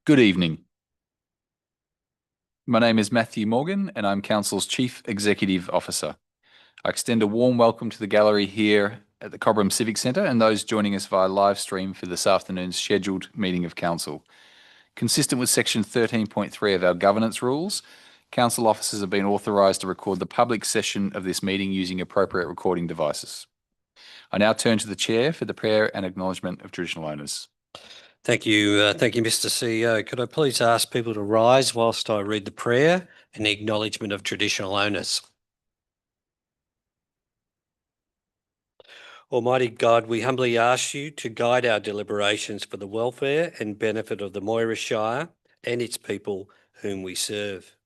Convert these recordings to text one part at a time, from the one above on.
Good evening. My name is Matthew Morgan and I'm Council's Chief Executive Officer. I extend a warm welcome to the gallery here at the Cobram Civic Centre and those joining us via live stream for this afternoon's scheduled meeting of Council. Consistent with section 13.3 of our governance rules, Council officers have been authorised to record the public session of this meeting using appropriate recording devices. I now turn to the Chair for the prayer and acknowledgement of traditional owners. Thank you, Mr. CEO. Could I please ask people to rise whilst I read the prayer and the acknowledgement of traditional owners? Almighty God, we humbly ask you to guide our deliberations for the welfare and benefit of the Moira Shire and its people whom we serve.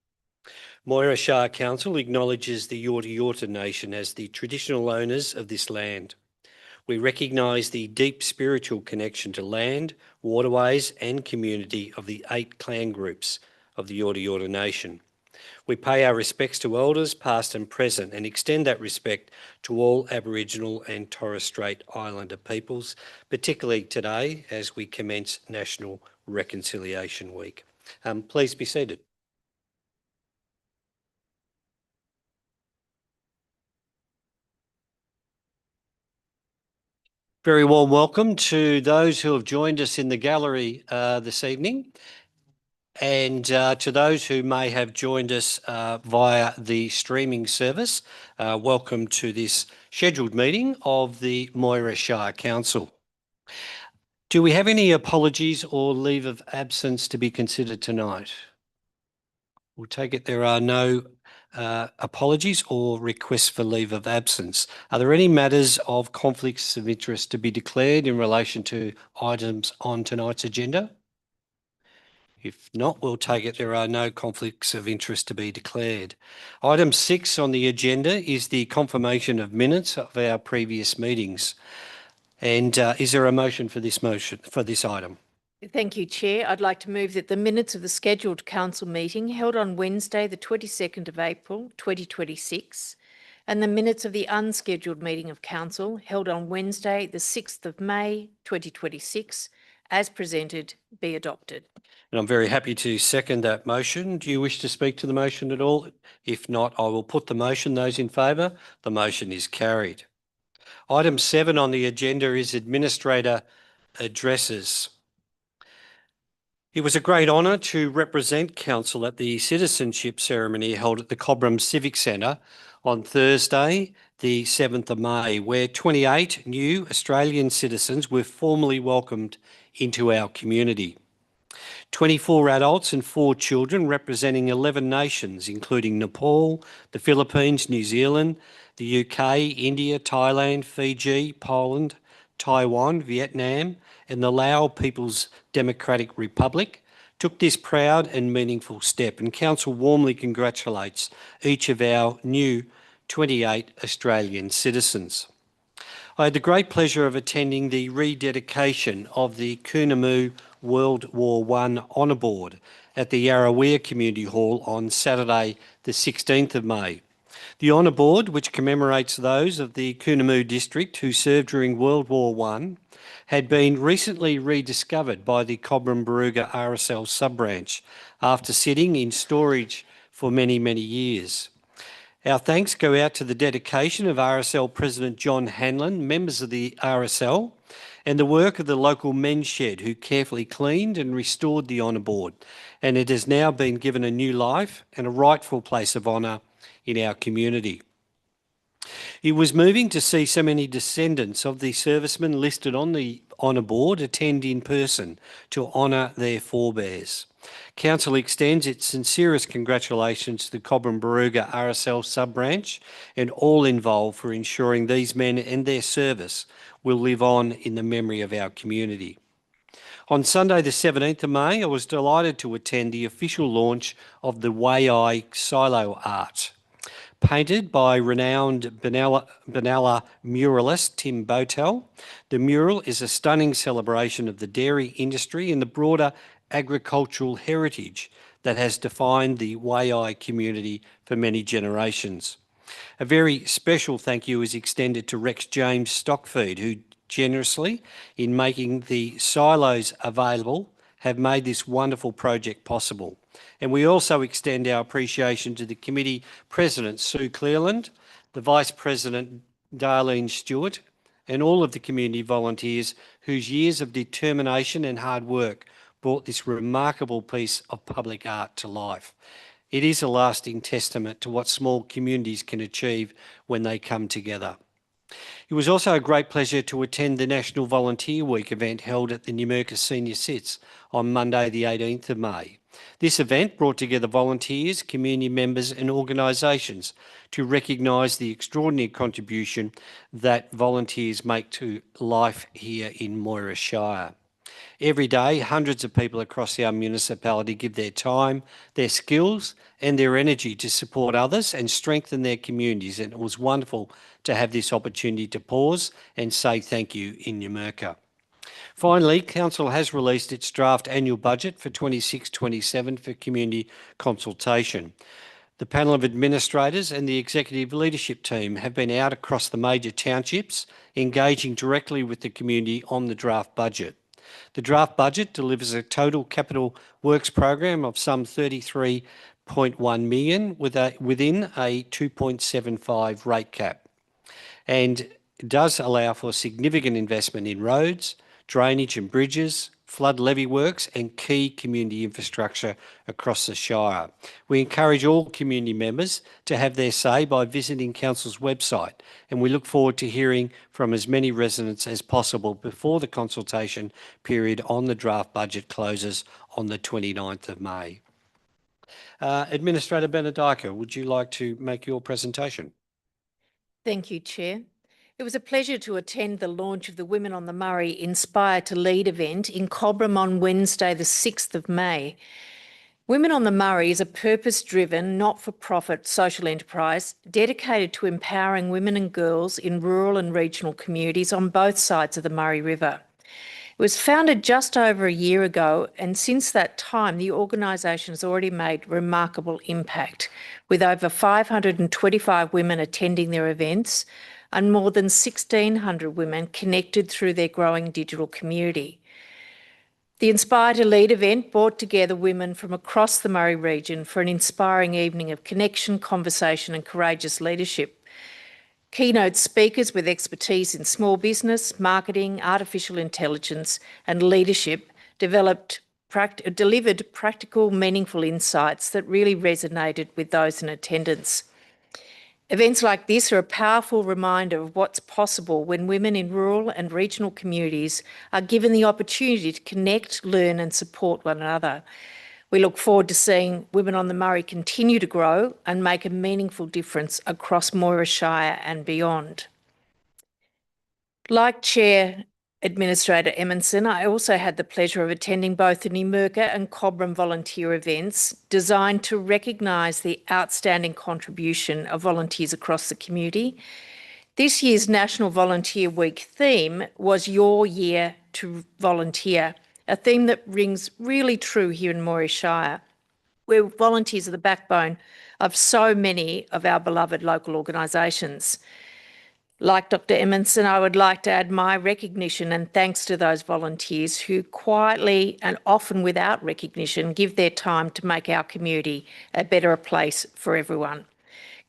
Moira Shire Council acknowledges the Yorta Yorta Nation as the traditional owners of this land. We recognise the deep spiritual connection to land, waterways and community of the 8 clan groups of the Yorta Yorta Nation. We pay our respects to elders past and present and extend that respect to all Aboriginal and Torres Strait Islander peoples, particularly today as we commence National Reconciliation Week. Please be seated. Very warm welcome to those who have joined us in the gallery this evening, and to those who may have joined us via the streaming service. Welcome to this scheduled meeting of the Moira Shire Council. Do we have any apologies or leave of absence to be considered tonight? We'll take it there are no apologies or requests for leave of absence. Are there any matters of conflicts of interest to be declared in relation to items on tonight's agenda? If not, we'll take it there are no conflicts of interest to be declared. Item 6 on the agenda is the confirmation of minutes of our previous meetings. And is there a motion for this item? Thank you, Chair. I'd like to move that the minutes of the scheduled council meeting held on Wednesday, the 22nd of April, 2026, and the minutes of the unscheduled meeting of council held on Wednesday, the 6th of May, 2026, as presented, be adopted. And I'm very happy to second that motion. Do you wish to speak to the motion at all? If not, I will put the motion. Those in favour? The motion is carried. Item 7 on the agenda is Administrator Addresses. It was a great honour to represent Council at the citizenship ceremony held at the Cobram Civic Centre on Thursday, the 7th of May, where 28 new Australian citizens were formally welcomed into our community. 24 adults and 4 children representing 11 nations, including Nepal, the Philippines, New Zealand, the UK, India, Thailand, Fiji, Poland, Taiwan, Vietnam, and the Lao People's Democratic Republic, took this proud and meaningful step, and Council warmly congratulates each of our new 28 Australian citizens. I had the great pleasure of attending the rededication of the Coonamoo World War I Honour Board at the Yarrawea Community Hall on Saturday, the 16th of May. The Honour Board, which commemorates those of the Coonamoo district who served during World War I, had been recently rediscovered by the Cobram Barooga RSL sub-branch after sitting in storage for many, many years. Our thanks go out to the dedication of RSL President John Hanlon, members of the RSL, and the work of the local men's shed who carefully cleaned and restored the Honour Board, and it has now been given a new life and a rightful place of honour in our community. It was moving to see so many descendants of the servicemen listed on the Honour Board attend in person to honour their forebears. Council extends its sincerest congratulations to the Cobram Barooga RSL sub-branch and all involved for ensuring these men and their service will live on in the memory of our community. On Sunday the 17th of May, I was delighted to attend the official launch of the Wai Silo art. Painted by renowned Benalla muralist Tim Botel, the mural is a stunning celebration of the dairy industry and the broader agricultural heritage that has defined the Wai community for many generations. A very special thank you is extended to Rex James Stockfeed, who generously, in making the silos available, have made this wonderful project possible. And we also extend our appreciation to the committee president, Sue Clearland, the vice president, Darlene Stewart, and all of the community volunteers whose years of determination and hard work brought this remarkable piece of public art to life. It is a lasting testament to what small communities can achieve when they come together. It was also a great pleasure to attend the National Volunteer Week event held at the Numurkah Senior Sits on Monday the 18th of May. This event brought together volunteers, community members and organisations to recognise the extraordinary contribution that volunteers make to life here in Moira Shire. Every day, hundreds of people across our municipality give their time, their skills and their energy to support others and strengthen their communities, and it was wonderful to have this opportunity to pause and say thank you in Numurkah. Finally, Council has released its draft annual budget for 26-27 for community consultation. The panel of administrators and the executive leadership team have been out across the major townships, engaging directly with the community on the draft budget. The draft budget delivers a total capital works program of some 33.1 million within a 2.75 rate cap, and does allow for significant investment in roads, drainage and bridges, flood levy works and key community infrastructure across the Shire. We encourage all community members to have their say by visiting Council's website, and we look forward to hearing from as many residents as possible before the consultation period on the draft budget closes on the 29th of May. Administrator Benedica, would you like to make your presentation? Thank you, Chair. It was a pleasure to attend the launch of the Women on the Murray Inspire to Lead event in Cobram on Wednesday, the 6th of May. Women on the Murray is a purpose-driven, not-for-profit social enterprise dedicated to empowering women and girls in rural and regional communities on both sides of the Murray River. It was founded just over a year ago, and since that time, the organisation has already made remarkable impact, with over 525 women attending their events and more than 1,600 women connected through their growing digital community. The Inspire to Lead event brought together women from across the Murray region for an inspiring evening of connection, conversation and courageous leadership. Keynote speakers with expertise in small business, marketing, artificial intelligence and leadership delivered practical, meaningful insights that really resonated with those in attendance. Events like this are a powerful reminder of what's possible when women in rural and regional communities are given the opportunity to connect, learn and support one another. We look forward to seeing Women on the Murray continue to grow and make a meaningful difference across Moira Shire and beyond. Like Chair Administrator Emerson, I also had the pleasure of attending both the Numurkah and Cobram volunteer events designed to recognise the outstanding contribution of volunteers across the community. This year's National Volunteer Week theme was Your Year to Volunteer, a theme that rings really true here in Moira Shire, where volunteers are the backbone of so many of our beloved local organisations. Like Dr. Emerson, I would like to add my recognition and thanks to those volunteers who quietly and often without recognition give their time to make our community a better place for everyone.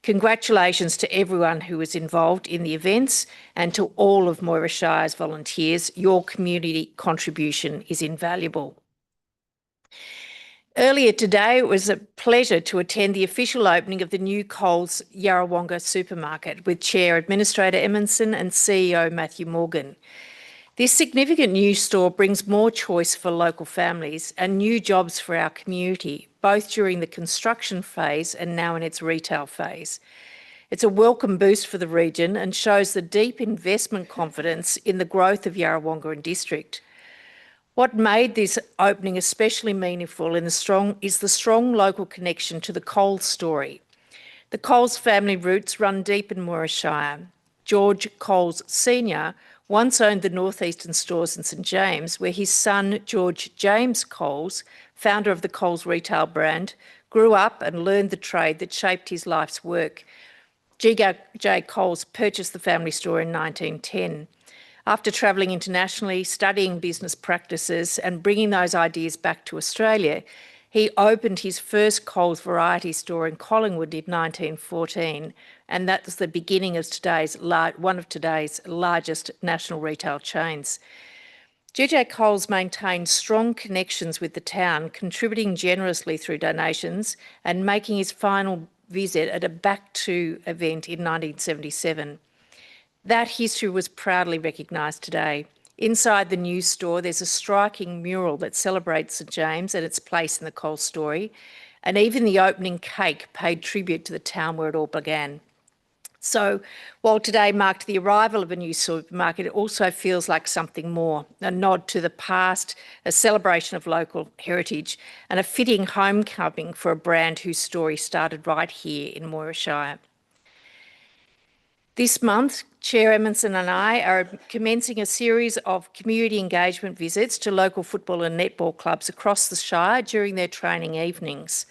Congratulations to everyone who was involved in the events and to all of Moira Shire's volunteers. Your community contribution is invaluable. Earlier today, it was a pleasure to attend the official opening of the new Coles Yarrawonga supermarket with Chair Administrator Emerson and CEO Matthew Morgan. This significant new store brings more choice for local families and new jobs for our community, both during the construction phase and now in its retail phase. It's a welcome boost for the region and shows the deep investment confidence in the growth of Yarrawonga and district. What made this opening especially meaningful is the strong local connection to the Coles story. The Coles family roots run deep in Moira Shire. George Coles Sr. once owned the northeastern stores in St James, where his son George James Coles, founder of the Coles retail brand, grew up and learned the trade that shaped his life's work. G.J. Coles purchased the family store in 1910. After travelling internationally, studying business practices and bringing those ideas back to Australia, he opened his first Coles variety store in Collingwood in 1914, and that was the beginning of one of today's largest national retail chains. GJ Coles maintained strong connections with the town, contributing generously through donations and making his final visit at a Back To event in 1977. That history was proudly recognised today. Inside the new store, there's a striking mural that celebrates St James and its place in the Coles story, and even the opening cake paid tribute to the town where it all began. So while today marked the arrival of a new supermarket, it also feels like something more, a nod to the past, a celebration of local heritage, and a fitting homecoming for a brand whose story started right here in Moira Shire. This month, Chair Emerson and I are commencing a series of community engagement visits to local football and netball clubs across the Shire during their training evenings.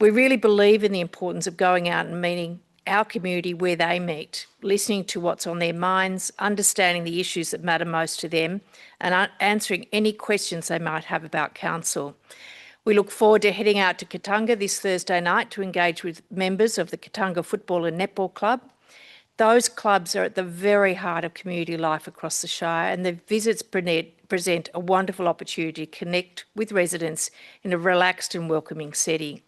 We really believe in the importance of going out and meeting our community where they meet, listening to what's on their minds, understanding the issues that matter most to them, and answering any questions they might have about council. We look forward to heading out to Kattunga this Thursday night to engage with members of the Kattunga Football and Netball Club. Those clubs are at the very heart of community life across the Shire, and the visits present a wonderful opportunity to connect with residents in a relaxed and welcoming setting.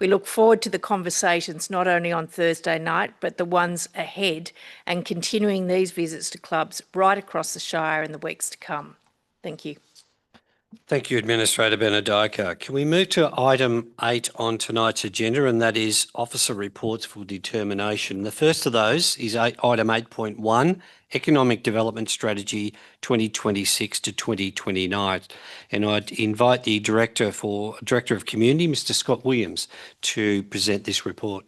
We look forward to the conversations not only on Thursday night, but the ones ahead, and continuing these visits to clubs right across the Shire in the weeks to come. Thank you. Thank you, Administrator Benedica. Can we move to item 8 on tonight's agenda, and that is officer reports for determination. The first of those is item 8.1, Economic Development Strategy 2026 to 2029. And I'd invite the Director of Community, Mr. Scott Williams, to present this report.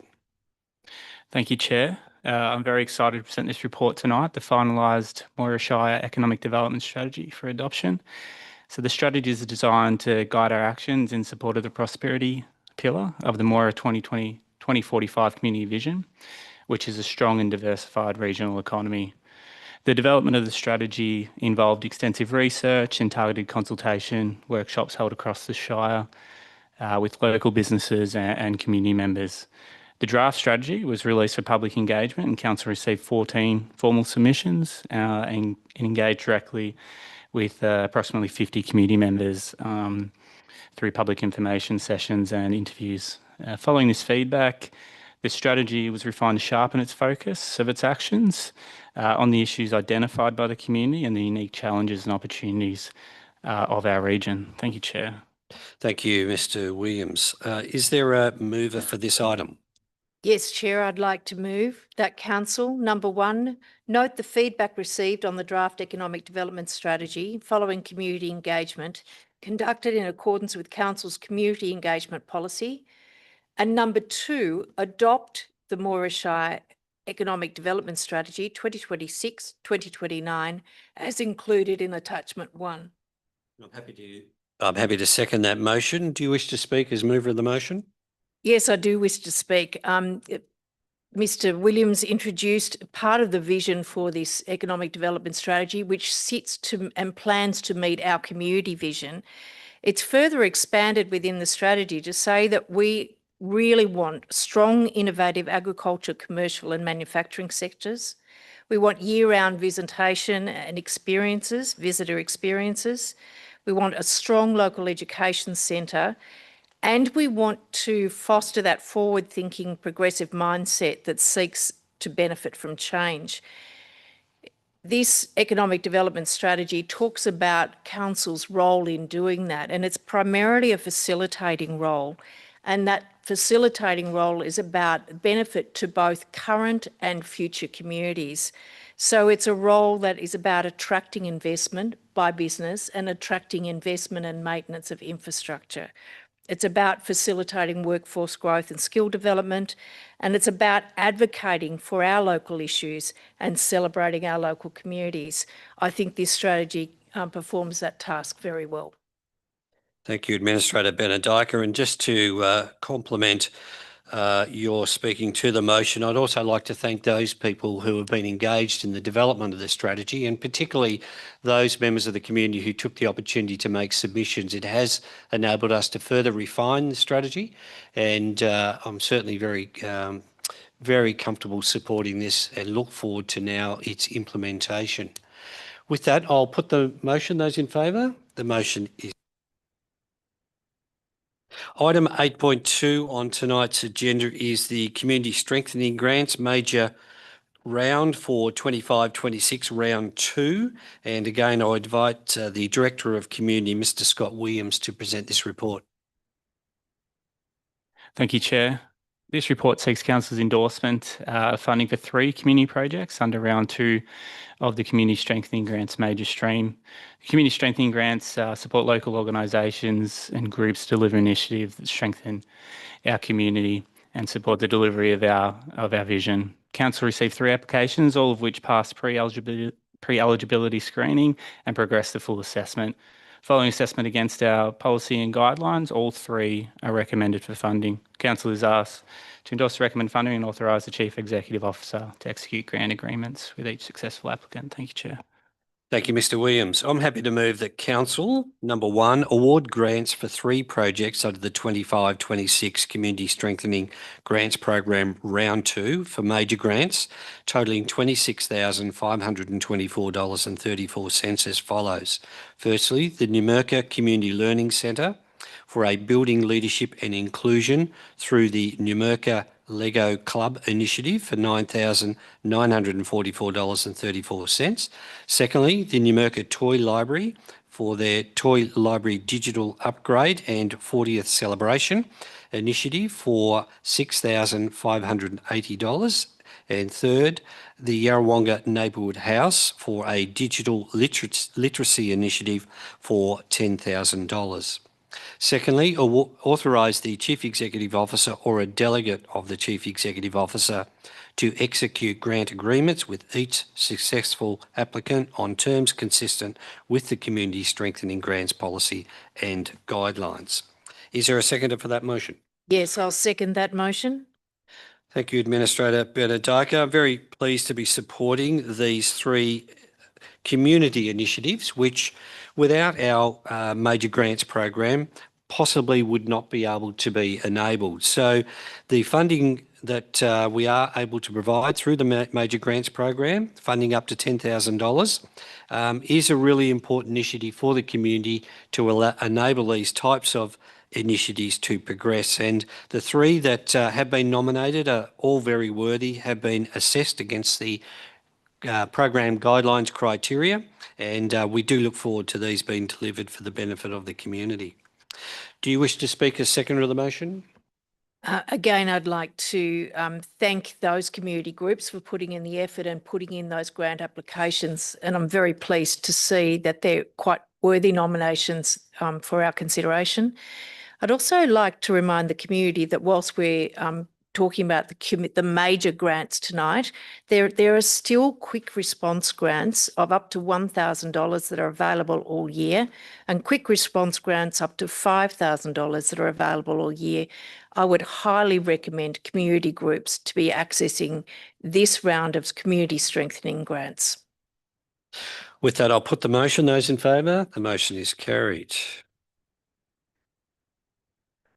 Thank you, Chair. I'm very excited to present this report tonight, the finalised Moira Shire Economic Development Strategy for adoption. So the strategy is designed to guide our actions in support of the prosperity pillar of the Moira 2045 community vision, which is a strong and diversified regional economy. The development of the strategy involved extensive research and targeted consultation, workshops held across the Shire with local businesses and community members. The draft strategy was released for public engagement, and Council received 14 formal submissions and engaged directly with approximately 50 community members through public information sessions and interviews. Following this feedback, the strategy was refined to sharpen its focus of its actions on the issues identified by the community and the unique challenges and opportunities of our region. Thank you, Chair. Thank you, Mr. Williams. Is there a mover for this item? Yes, Chair, I'd like to move that Council, number 1, note the feedback received on the draft economic development strategy following community engagement conducted in accordance with Council's community engagement policy. And number 2, adopt the Moira Shire Economic Development Strategy 2026-2029 as included in attachment 1. I'm happy to second that motion. Do you wish to speak as mover of the motion? Yes, I do wish to speak. Mr. Williams introduced part of the vision for this economic development strategy, which sits to and plans to meet our community vision. It's further expanded within the strategy to say that we really want strong, innovative agriculture, commercial and manufacturing sectors. We want year-round visitation and visitor experiences. We want a strong local education centre. And we want to foster that forward-thinking, progressive mindset that seeks to benefit from change. This economic development strategy talks about Council's role in doing that, and it's primarily a facilitating role. And that facilitating role is about benefit to both current and future communities. So it's a role that is about attracting investment by business and attracting investment and maintenance of infrastructure. It's about facilitating workforce growth and skill development, and it's about advocating for our local issues and celebrating our local communities. I think this strategy performs that task very well. Thank you, Administrator Benedica. And just to complement you're speaking to the motion. I'd also like to thank those people who have been engaged in the development of the strategy, and particularly those members of the community who took the opportunity to make submissions. It has enabled us to further refine the strategy, and I'm certainly very comfortable supporting this and look forward to now its implementation. With that, I'll put the motion. Those in favour? The motion is. Item 8.2 on tonight's agenda is the Community Strengthening Grants Major Round for 25-26, Round 2. And again, I invite the Director of Community, Mr. Scott Williams, to present this report. Thank you, Chair. This report seeks Council's endorsement of funding for 3 community projects under Round 2 of the Community Strengthening Grants Major Stream. Community Strengthening Grants support local organisations and groups to deliver initiatives that strengthen our community and support the delivery of our vision. Council received 3 applications, all of which passed pre-eligibility screening and progressed to full assessment. Following assessment against our policy and guidelines, all 3 are recommended for funding. Council is asked to endorse the recommended funding and authorise the Chief Executive Officer to execute grant agreements with each successful applicant. Thank you, Chair. Thank you, Mr. Williams. I'm happy to move that Council, number 1, award grants for 3 projects under the 25-26 Community Strengthening Grants Program Round 2 for major grants, totalling $26,524.34 as follows. Firstly, the Numurkah Community Learning Centre for a building leadership and inclusion through the Numurkah Lego Club initiative for $9,944.34. Secondly, the Numurkah Toy Library for their Toy Library digital upgrade and 40th celebration initiative for $6,580. And third, the Yarrawonga Neighbourhood House for a digital literacy initiative for $10,000. Secondly, authorise the Chief Executive Officer or a delegate of the Chief Executive Officer to execute grant agreements with each successful applicant on terms consistent with the Community Strengthening Grants Policy and Guidelines. Is there a seconder for that motion? Yes, I'll second that motion. Thank you, Administrator Benedika. I'm very pleased to be supporting these 3 community initiatives, which without our major grants program possibly would not be able to be enabled. So the funding that we are able to provide through the major grants program, funding up to $10,000, is a really important initiative for the community to enable these types of initiatives to progress. And the 3 that have been nominated are all very worthy, have been assessed against the program guidelines criteria, and we do look forward to these being delivered for the benefit of the community. Do you wish to speak as seconder of the motion? Again, I'd like to thank those community groups for putting in the effort and putting in those grant applications, and I'm very pleased to see that they're quite worthy nominations for our consideration. I'd also like to remind the community that whilst we're talking about the major grants tonight, there are still quick response grants of up to $1,000 that are available all year, and quick response grants up to $5,000 that are available all year. I would highly recommend community groups to be accessing this round of community strengthening grants. With that, I'll put the motion. Those in favour? The motion is carried.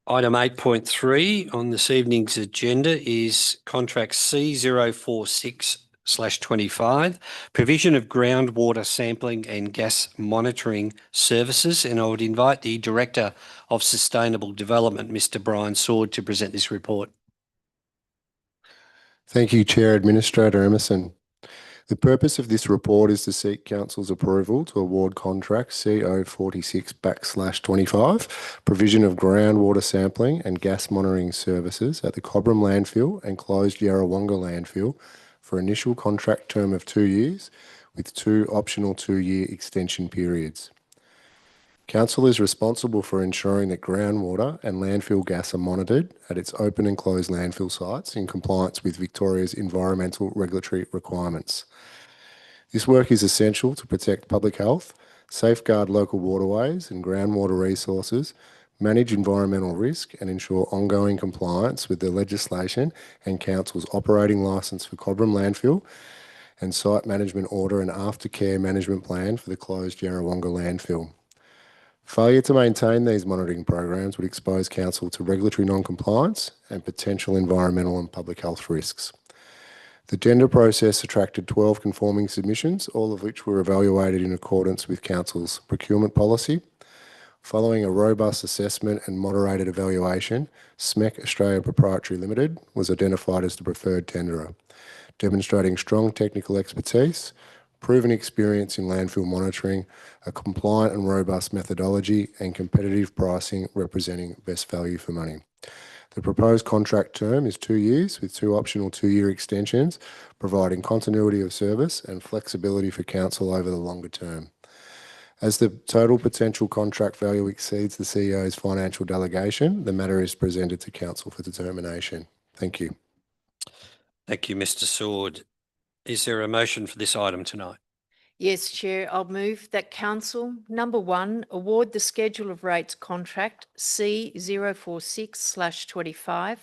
Item 8.3 on this evening's agenda is Contract C046/25, provision of groundwater sampling and gas monitoring services. And I would invite the Director of Sustainable Development, Mr. Brian Sword, to present this report. Thank you, Chair Administrator Emerson. The purpose of this report is to seek Council's approval to award contract CO46/25, provision of groundwater sampling and gas monitoring services at the Cobram landfill and closed Yarrawonga landfill for initial contract term of 2 years with 2 optional 2-year extension periods. Council is responsible for ensuring that groundwater and landfill gas are monitored at its open and closed landfill sites in compliance with Victoria's environmental regulatory requirements. This work is essential to protect public health, safeguard local waterways and groundwater resources, manage environmental risk and ensure ongoing compliance with the legislation and Council's operating licence for Cobram Landfill and site management order and aftercare management plan for the closed Yarrawonga landfill. Failure to maintain these monitoring programs would expose Council to regulatory non-compliance and potential environmental and public health risks. The tender process attracted 12 conforming submissions, all of which were evaluated in accordance with Council's procurement policy. Following a robust assessment and moderated evaluation, SMEC Australia Proprietary Limited was identified as the preferred tenderer, demonstrating strong technical expertise, proven experience in landfill monitoring, a compliant and robust methodology, and competitive pricing representing best value for money. The proposed contract term is 2 years with 2 optional 2-year extensions, providing continuity of service and flexibility for Council over the longer term. As the total potential contract value exceeds the CEO's financial delegation, the matter is presented to Council for determination. Thank you. Thank you, Mr. Sword. Is there a motion for this item tonight? Yes, Chair. I'll move that Council, number 1, award the Schedule of Rates contract C046/25,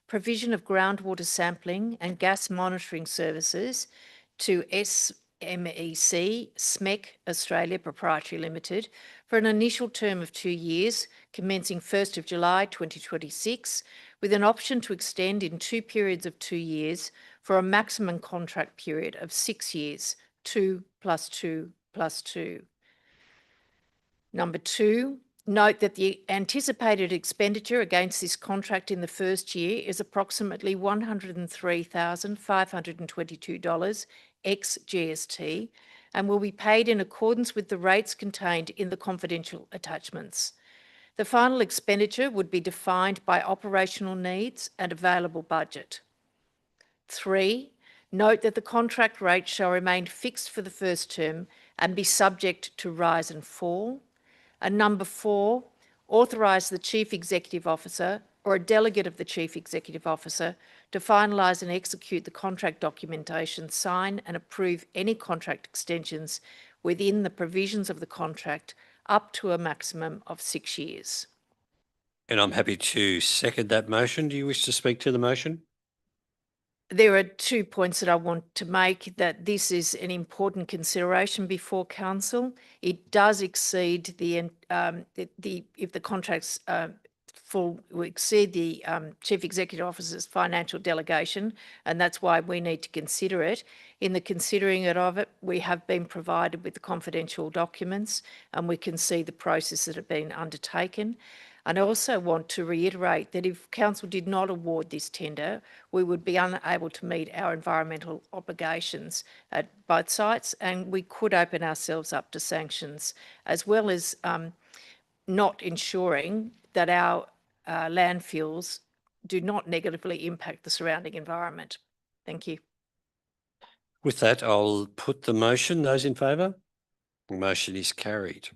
provision of groundwater sampling and gas monitoring services to SMEC Australia Proprietary Limited for an initial term of 2 years, commencing 1st of July 2026, with an option to extend in 2 periods of 2 years for a maximum contract period of 6 years, 2 + 2 + 2. Number 2, note that the anticipated expenditure against this contract in the first year is approximately $103,522 ex-GST and will be paid in accordance with the rates contained in the confidential attachments. The final expenditure would be defined by operational needs and available budget. 3, note that the contract rate shall remain fixed for the first term and be subject to rise and fall. And number 4, authorise the Chief Executive Officer or a delegate of the Chief Executive Officer to finalise and execute the contract documentation, sign and approve any contract extensions within the provisions of the contract up to a maximum of 6 years. And I'm happy to second that motion. Do you wish to speak to the motion? There are 2 points that I want to make, that this is an important consideration before Council. It does exceed if the contracts will exceed the Chief Executive Officer's financial delegation, and that's why we need to consider it. In the considering of it, we have been provided with the confidential documents and we can see the process that have been undertaken. And I also want to reiterate that if Council did not award this tender, we would be unable to meet our environmental obligations at both sites, and we could open ourselves up to sanctions, as well as not ensuring that our landfills do not negatively impact the surrounding environment. Thank you. With that, I'll put the motion. Those in favour? The motion is carried.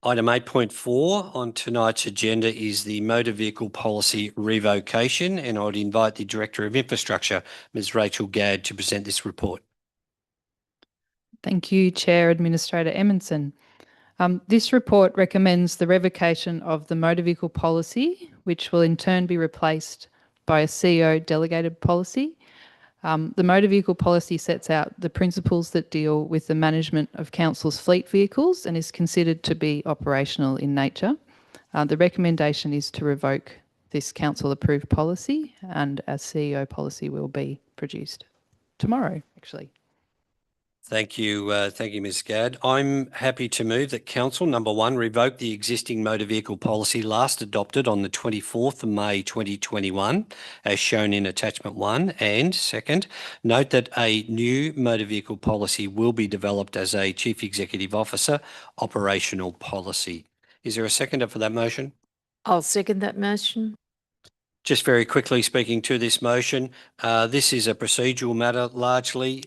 Item 8.4 on tonight's agenda is the motor vehicle policy revocation, and I would invite the Director of Infrastructure, Ms. Rachel Gadd, to present this report. Thank you, Chair Administrator Emonson. This report recommends the revocation of the motor vehicle policy, which will in turn be replaced by a CEO delegated policy. The motor vehicle policy sets out the principles that deal with the management of Council's fleet vehicles and is considered to be operational in nature. The recommendation is to revoke this Council-approved policy, and a CEO policy will be produced tomorrow, actually. Thank you, Ms. Gadd. I'm happy to move that Council, number 1, revoke the existing motor vehicle policy last adopted on the 24th of May 2021, as shown in attachment 1, and second, note that a new motor vehicle policy will be developed as a Chief Executive Officer operational policy. Is there a seconder for that motion? I'll second that motion. Just very quickly speaking to this motion, this is a procedural matter largely.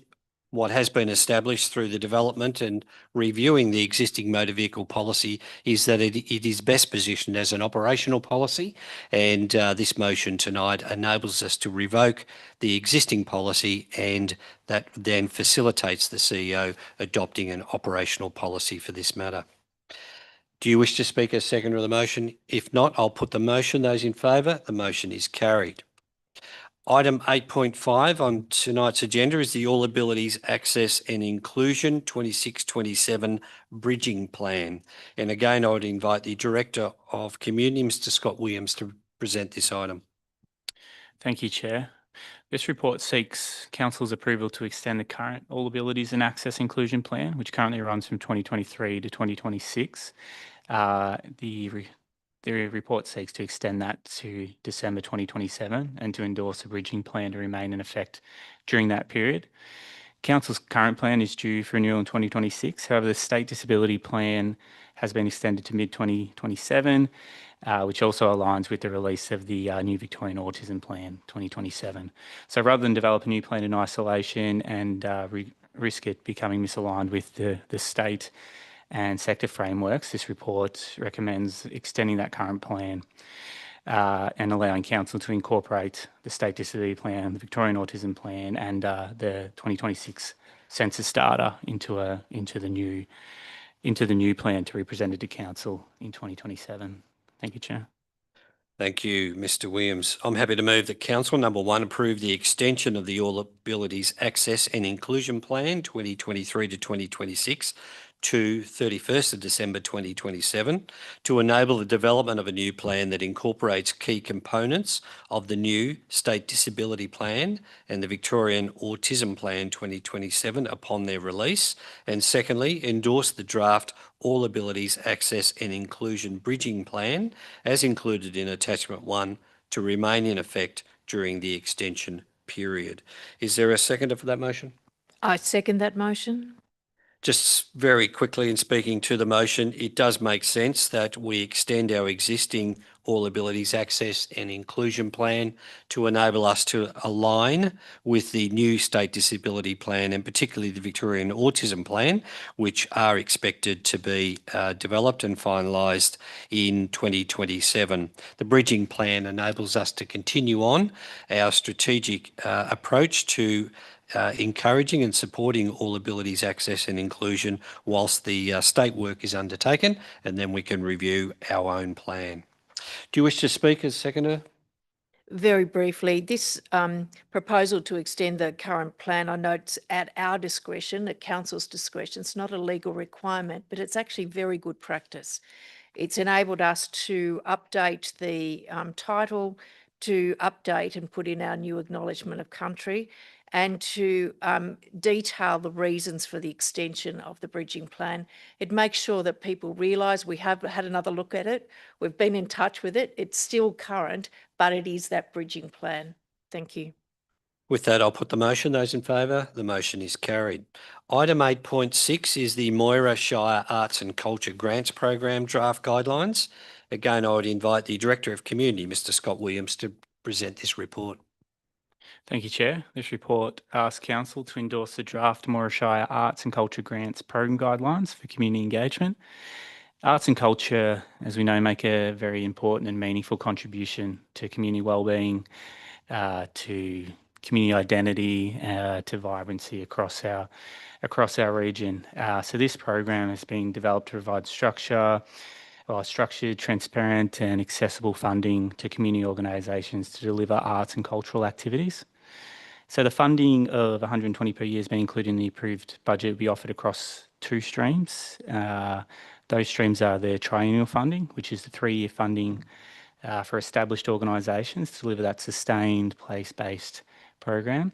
What has been established through the development and reviewing the existing motor vehicle policy is that it is best positioned as an operational policy, and this motion tonight enables us to revoke the existing policy, and that then facilitates the CEO adopting an operational policy for this matter. Do you wish to speak as seconder of the motion? If not, I'll put the motion. Those in favour, the motion is carried. Item 8.5 on tonight's agenda is the All Abilities Access and Inclusion 26-27 Bridging Plan. And again, I would invite the Director of Community, Mr. Scott Williams, to present this item. Thank you, Chair. This report seeks Council's approval to extend the current All Abilities and Access Inclusion Plan, which currently runs from 2023 to 2026. The report seeks to extend that to December 2027 and to endorse a bridging plan to remain in effect during that period. Council's current plan is due for renewal in 2026. However, the state disability plan has been extended to mid-2027, which also aligns with the release of the new Victorian Autism Plan 2027. So rather than develop a new plan in isolation and risk it becoming misaligned with the state and sector frameworks, this report recommends extending that current plan and allowing Council to incorporate the State Disability Plan, the Victorian Autism Plan and the 2026 census data into the new plan to be presented to Council in 2027. Thank you, Chair. Thank you, Mr. Williams. I'm happy to move that Council, number one, approve the extension of the All Abilities Access and Inclusion Plan 2023 to 2026 to 31st of December 2027 to enable the development of a new plan that incorporates key components of the new State Disability Plan and the Victorian Autism Plan 2027 upon their release. And secondly, endorse the draft All Abilities Access and Inclusion Bridging Plan as included in Attachment 1 to remain in effect during the extension period. Is there a seconder for that motion? I second that motion. Just very quickly in speaking to the motion, it does make sense that we extend our existing All Abilities Access and Inclusion Plan to enable us to align with the new State Disability Plan and particularly the Victorian Autism Plan, which are expected to be developed and finalised in 2027. The bridging plan enables us to continue on our strategic approach to encouraging and supporting all abilities access and inclusion whilst the state work is undertaken, and then we can review our own plan. Do you wish to speak as seconder? Very briefly, this proposal to extend the current plan, I note it's at our discretion, at Council's discretion. It's not a legal requirement, but it's actually very good practice. It's enabled us to update the title, to update and put in our new acknowledgement of country, and to detail the reasons for the extension of the bridging plan. It makes sure that people realise we have had another look at it. We've been in touch with it. It's still current, but it is that bridging plan. Thank you. With that, I'll put the motion. Those in favour, the motion is carried. Item 8.6 is the Moira Shire Arts and Culture Grants Program draft guidelines. Again, I would invite the Director of Community, Mr. Scott Williams, to present this report. Thank you, Chair. This report asks Council to endorse the draft Moira Shire Arts and Culture Grants Program Guidelines for community engagement. Arts and culture, as we know, make a very important and meaningful contribution to community wellbeing, to community identity, to vibrancy across our region. So this program has been developed to provide structured, transparent and accessible funding to community organisations to deliver arts and cultural activities. So the funding of 120 per year has been included in the approved budget. It will be offered across two streams. Those streams are the triennial funding, which is the 3-year funding for established organisations to deliver that sustained place-based program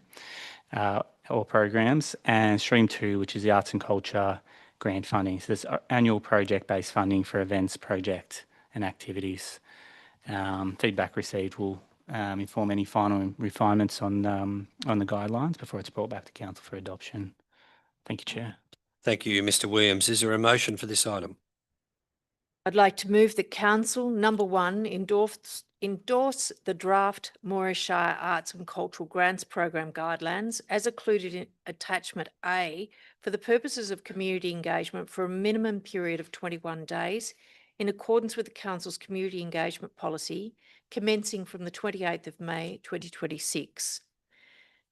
or programs, and stream 2, which is the arts and culture grant funding. So there's annual project-based funding for events, project and activities. Feedback received will inform any final refinements on the guidelines before it's brought back to Council for adoption. Thank you, Chair. Thank you, Mr. Williams. Is there a motion for this item? I'd like to move that Council, number one, endorse the draft Moira Shire Arts and Cultural Grants Program guidelines as included in Attachment A for the purposes of community engagement for a minimum period of 21 days in accordance with the Council's community engagement policy commencing from the 28th of May 2026.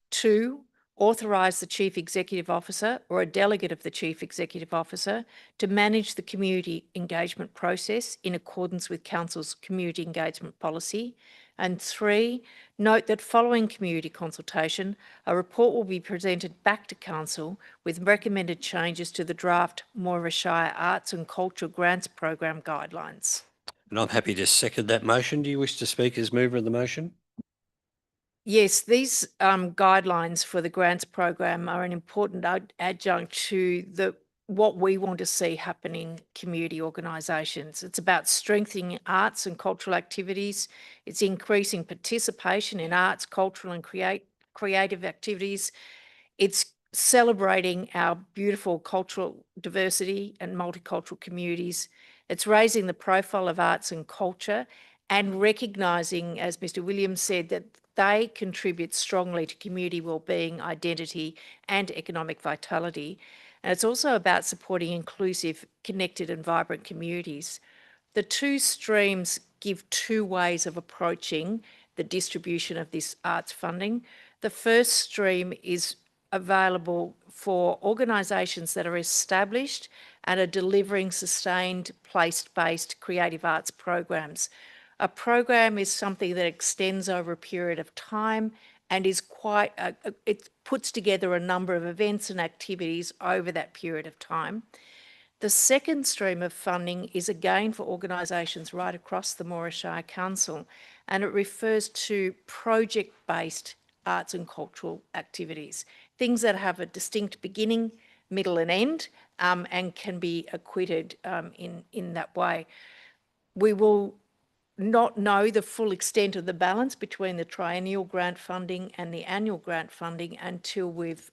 2. authorise the Chief Executive Officer or a delegate of the Chief Executive Officer to manage the community engagement process in accordance with Council's community engagement policy. And 3, note that following community consultation, a report will be presented back to Council with recommended changes to the draft Moira Shire Arts and Culture Grants Program guidelines. And I'm happy to second that motion. Do you wish to speak as mover of the motion? Yes, these guidelines for the grants program are an important adjunct to what we want to see happen in community organisations. It's about strengthening arts and cultural activities. It's increasing participation in arts, cultural and creative activities. It's celebrating our beautiful cultural diversity and multicultural communities. It's raising the profile of arts and culture and recognising, as Mr. Williams said, that they contribute strongly to community wellbeing, identity and economic vitality. And it's also about supporting inclusive, connected and vibrant communities. The two streams give two ways of approaching the distribution of this arts funding. The first stream is available for organisations that are established and are delivering sustained place-based creative arts programs. A program is something that extends over a period of time and is it puts together a number of events and activities over that period of time. The second stream of funding is again for organisations right across the Moira Shire Council, and it refers to project-based arts and cultural activities, things that have a distinct beginning, middle and end, and can be acquitted in that way. We will not know the full extent of the balance between the triennial grant funding and the annual grant funding until we've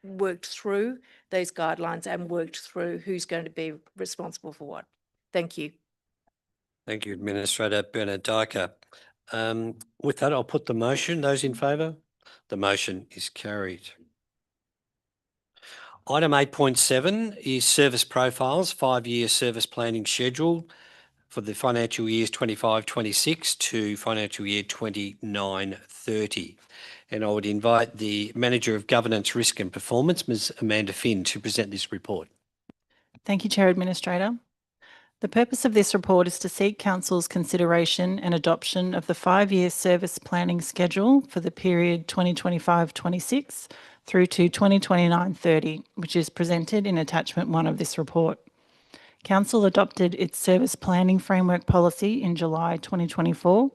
worked through these guidelines and worked through who's going to be responsible for what. Thank you. Thank you, Administrator Bernard-Dyker. With that, I'll put the motion. Those in favour? The motion is carried. Item 8.7 is service profiles, 5-year service planning schedule for the financial years 25-26 to financial year 29-30. And I would invite the Manager of Governance, Risk and Performance, Ms. Amanda Finn, to present this report. Thank you, Chair Administrator. The purpose of this report is to seek Council's consideration and adoption of the 5-year service planning schedule for the period 2025-26 through to 2029-30, which is presented in Attachment 1 of this report. Council adopted its Service Planning Framework Policy in July 2024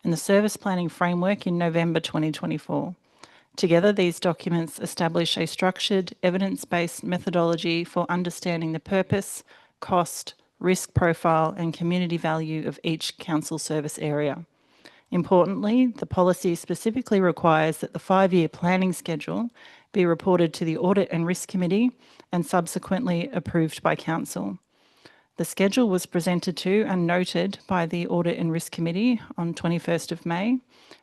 and the Service Planning Framework in November 2024. Together, these documents establish a structured, evidence-based methodology for understanding the purpose, cost, risk profile and community value of each council service area. Importantly, the policy specifically requires that the 5-year planning schedule be reported to the Audit and Risk Committee and subsequently approved by Council. The schedule was presented to and noted by the Audit and Risk Committee on 21st of May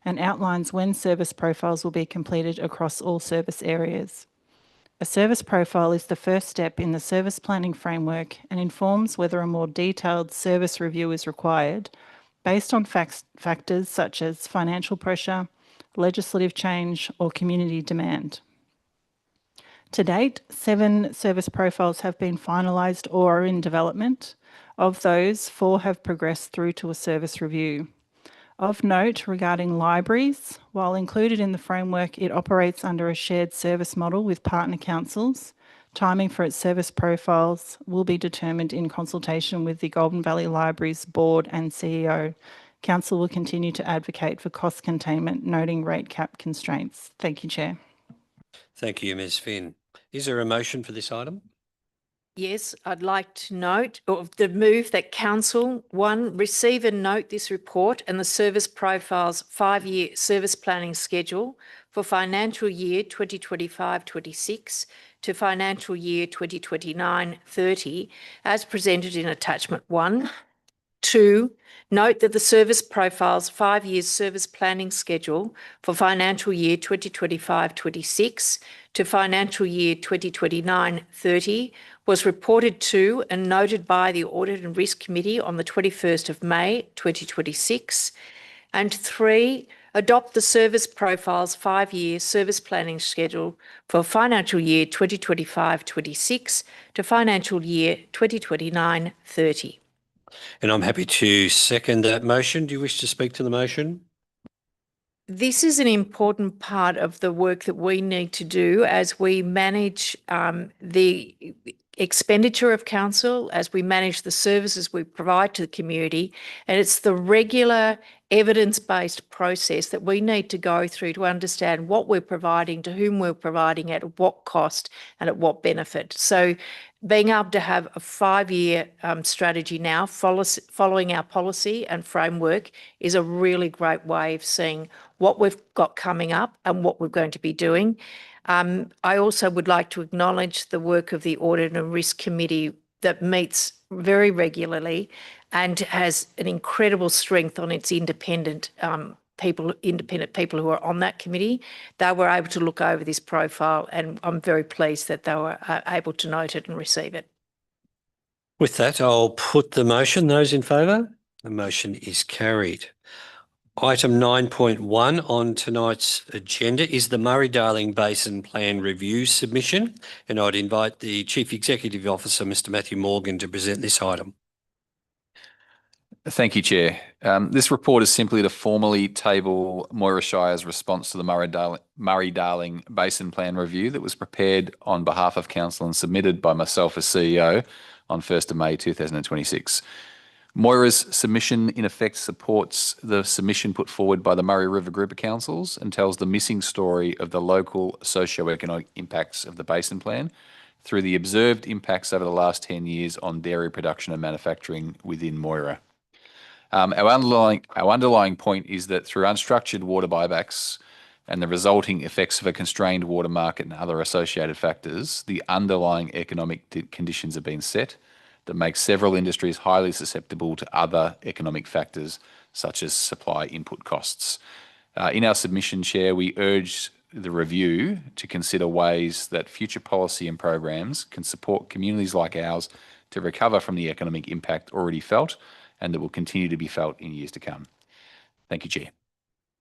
and outlines when service profiles will be completed across all service areas. A service profile is the first step in the service planning framework and informs whether a more detailed service review is required based on factors such as financial pressure, legislative change or community demand. To date, 7 service profiles have been finalised or are in development. Of those, 4 have progressed through to a service review. Of note regarding libraries, while included in the framework, it operates under a shared service model with partner councils. Timing for its service profiles will be determined in consultation with the Golden Valley Libraries Board and CEO. Council will continue to advocate for cost containment, noting rate cap constraints. Thank you, Chair. Thank you, Ms. Finn. Is there a motion for this item? Yes, I'd like to note the move that Council, 1, receive and note this report and the service profiles 5-year service planning schedule for financial year 2025-26 to financial year 2029-30 as presented in Attachment 1. 2, note that the service profiles 5-year service planning schedule for financial year 2025-26 to financial year 2029-30 was reported to and noted by the Audit and Risk Committee on the 21st of May 2026. And 3, adopt the service profiles 5-year service planning schedule for financial year 2025-26 to financial year 2029-30. And I'm happy to second that motion. Do you wish to speak to the motion? This is an important part of the work that we need to do as we manage the expenditure of council, as we manage the services we provide to the community. And it's the regular evidence-based process that we need to go through to understand what we're providing, to whom we're providing, at what cost and at what benefit. So being able to have a 5-year strategy now following our policy and framework is a really great way of seeing what we've got coming up and what we're going to be doing. I also would like to acknowledge the work of the Audit and Risk Committee that meets very regularly and has an incredible strength on its independent people who are on that committee. They were able to look over this profile, and I'm very pleased that they were able to note it and receive it. With that, I'll put the motion. Those in favour? The motion is carried. Item 9.1 on tonight's agenda is the Murray-Darling Basin Plan Review submission, and I'd invite the Chief Executive Officer, Mr. Matthew Morgan, to present this item. Thank you, Chair. This report is simply to formally table Moira Shire's response to the Murray-Darling Basin Plan Review that was prepared on behalf of Council and submitted by myself as CEO on 1st of May 2026. Moira's submission in effect supports the submission put forward by the Murray River Group of Councils and tells the missing story of the local socio-economic impacts of the Basin Plan through the observed impacts over the last 10 years on dairy production and manufacturing within Moira. Our underlying point is that through unstructured water buybacks and the resulting effects of a constrained water market and other associated factors, the underlying economic conditions have been set that make several industries highly susceptible to other economic factors such as supply input costs. In our submission, Chair, we urge the review to consider ways that future policy and programs can support communities like ours to recover from the economic impact already felt and that will continue to be felt in years to come. Thank you, Chair.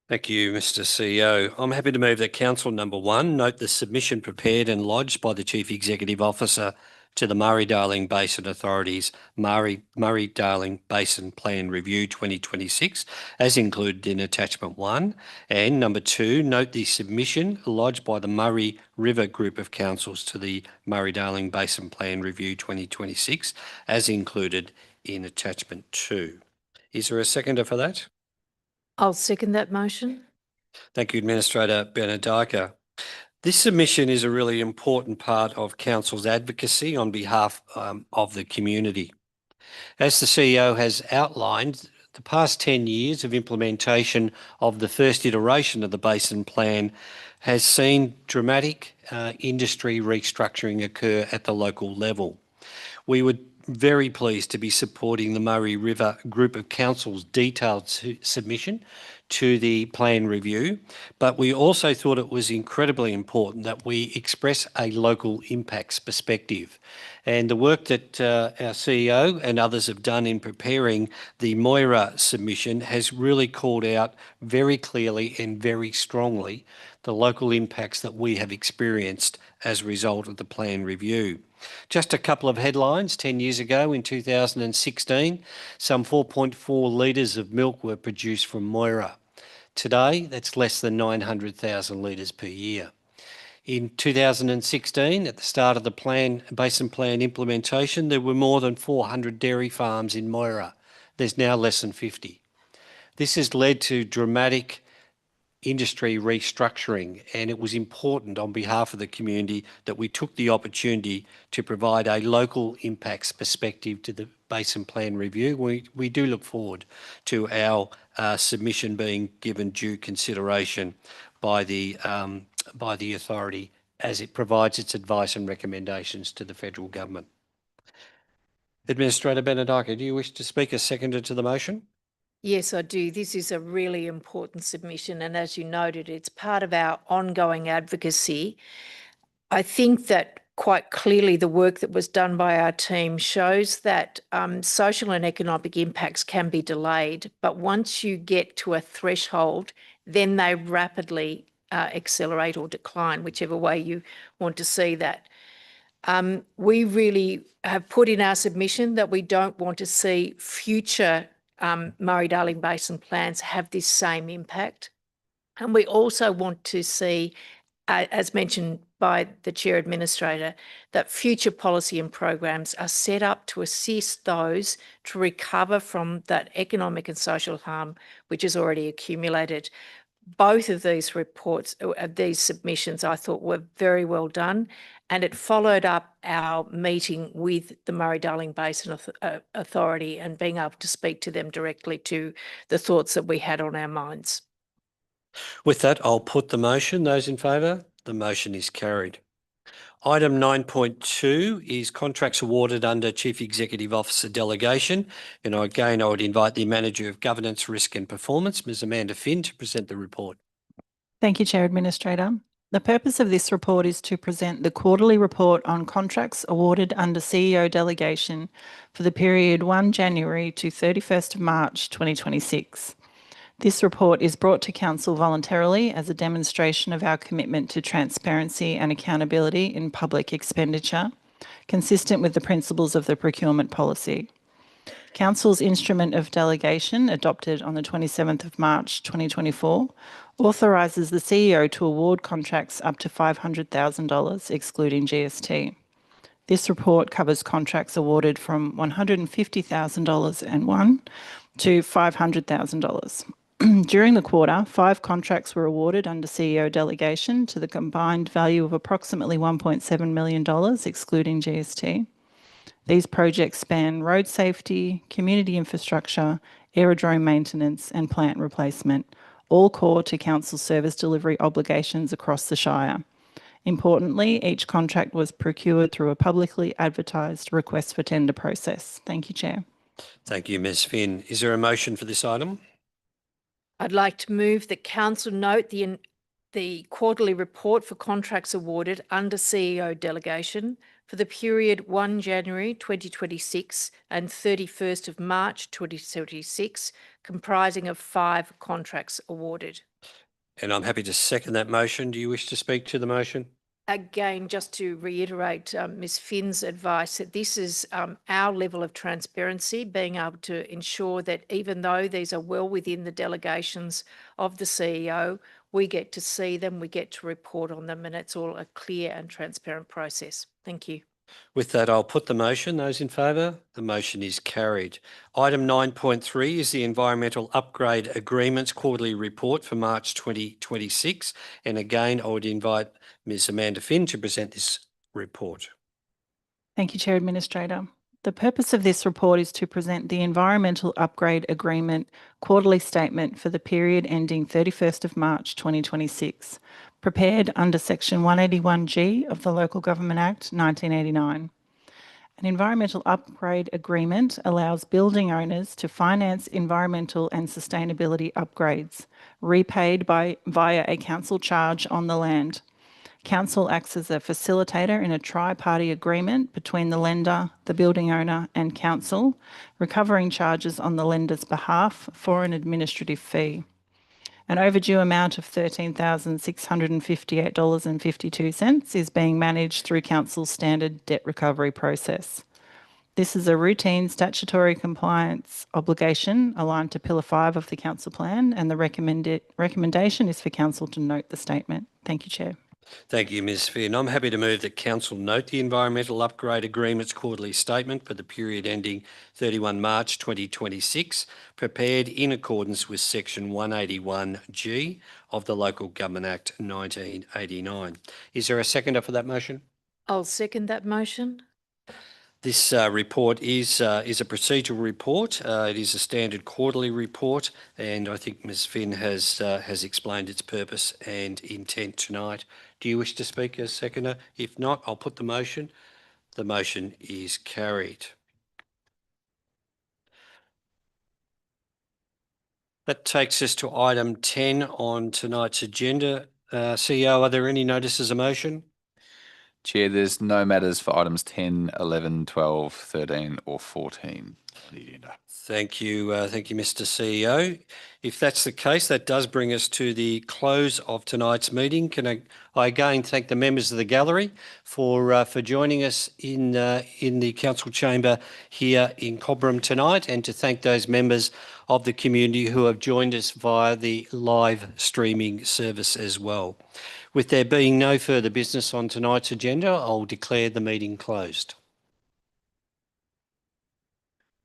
Thank you, Mr. CEO. I'm happy to move that Council Number 1 note the submission prepared and lodged by the Chief Executive Officer to the Murray-Darling Basin Authority's Murray-Darling Basin Plan Review 2026 as included in Attachment 1. And number 2, note the submission lodged by the Murray River Group of Councils to the Murray-Darling Basin Plan Review 2026 as included in Attachment 2. Is there a seconder for that? I'll second that motion. Thank you, Administrator Benedika. This submission is a really important part of Council's advocacy on behalf of the community. As the CEO has outlined, the past 10 years of implementation of the first iteration of the Basin Plan has seen dramatic industry restructuring occur at the local level. We were very pleased to be supporting the Murray River Group of Councils' detailed submission to the plan review, but we also thought it was incredibly important that we express a local impacts perspective. And the work that our CEO and others have done in preparing the Moira submission has really called out very clearly and very strongly the local impacts that we have experienced as a result of the plan review. Just a couple of headlines. 10 years ago in 2016, some 4.4 litres of milk were produced from Moira. Today, that's less than 900,000 litres per year. In 2016, at the start of the Basin Plan implementation, there were more than 400 dairy farms in Moira. There's now less than 50. This has led to dramatic industry restructuring, and it was important on behalf of the community that we took the opportunity to provide a local impacts perspective to the Basin Plan review. We do look forward to our submission being given due consideration by the authority as it provides its advice and recommendations to the federal government. Administrator Benedika, do you wish to speak as seconder to the motion? Yes, I do. This is a really important submission, and as you noted, it's part of our ongoing advocacy. I think that quite clearly the work that was done by our team shows that social and economic impacts can be delayed, but once you get to a threshold, then they rapidly accelerate or decline, whichever way you want to see that. We really have put in our submission that we don't want to see future Murray-Darling Basin plans have this same impact. And we also want to see, as mentioned by the Chair Administrator, that future policy and programs are set up to assist those to recover from that economic and social harm which is already accumulated. Both of these reports, these submissions, I thought were very well done, and it followed up our meeting with the Murray-Darling Basin Authority and being able to speak to them directly to the thoughts that we had on our minds. With that, I'll put the motion. Those in favour? The motion is carried. Item 9.2 is contracts awarded under Chief Executive Officer delegation. And again, I would invite the Manager of Governance, Risk and Performance, Ms Amanda Finn, to present the report. Thank you, Chair Administrator. The purpose of this report is to present the quarterly report on contracts awarded under CEO delegation for the period 1 January to 31st of March 2026. This report is brought to Council voluntarily as a demonstration of our commitment to transparency and accountability in public expenditure, consistent with the principles of the procurement policy. Council's instrument of delegation, adopted on the 27th of March 2024, authorises the CEO to award contracts up to $500,000, excluding GST. This report covers contracts awarded from $150,001 to $500,000. During the quarter, 5 contracts were awarded under CEO delegation to the combined value of approximately $1.7 million, excluding GST. These projects span road safety, community infrastructure, aerodrome maintenance and plant replacement, all core to Council service delivery obligations across the Shire. Importantly, each contract was procured through a publicly advertised request for tender process. Thank you, Chair. Thank you, Ms Finn. Is there a motion for this item? I'd like to move that Council note the quarterly report for contracts awarded under CEO delegation for the period 1 January 2026 and 31st of March 2026, comprising of 5 contracts awarded. And I'm happy to second that motion. Do you wish to speak to the motion? Again, just to reiterate Ms Finn's advice, that this is our level of transparency, being able to ensure that even though these are well within the delegations of the CEO, we get to see them, we get to report on them, and it's all a clear and transparent process. Thank you. With that, I'll put the motion. Those in favour? The motion is carried. Item 9.3 is the Environmental Upgrade Agreements Quarterly Report for March 2026. And again, I would invite Ms Amanda Finn to present this report. Thank you, Chair Administrator. The purpose of this report is to present the Environmental Upgrade Agreement Quarterly Statement for the period ending 31st of March 2026, prepared under Section 181G of the Local Government Act 1989. An environmental upgrade agreement allows building owners to finance environmental and sustainability upgrades, repaid via a council charge on the land. Council acts as a facilitator in a tri-party agreement between the lender, the building owner and council, recovering charges on the lender's behalf for an administrative fee. An overdue amount of $13,658.52 is being managed through Council's standard debt recovery process. This is a routine statutory compliance obligation aligned to Pillar 5 of the Council Plan, and the recommendation is for Council to note the statement. Thank you, Chair. Thank you, Ms Finn. I'm happy to move that Council note the Environmental Upgrade Agreements Quarterly Statement for the period ending 31 March 2026, prepared in accordance with Section 181G of the Local Government Act 1989. Is there a seconder for that motion? I'll second that motion. This report is a procedural report. It is a standard quarterly report, and I think Ms Finn has explained its purpose and intent tonight. Do you wish to speak as seconder? If not, I'll put the motion. The motion is carried. That takes us to item 10 on tonight's agenda. CEO, are there any notices of motion? Chair, there's no matters for items 10, 11, 12, 13 or 14 on the agenda. Thank you, Mr. CEO. If that's the case, that does bring us to the close of tonight's meeting. Can I again thank the members of the gallery for joining us in the council chamber here in Cobram tonight, and to thank those members of the community who have joined us via the live streaming service as well. With there being no further business on tonight's agenda, I'll declare the meeting closed.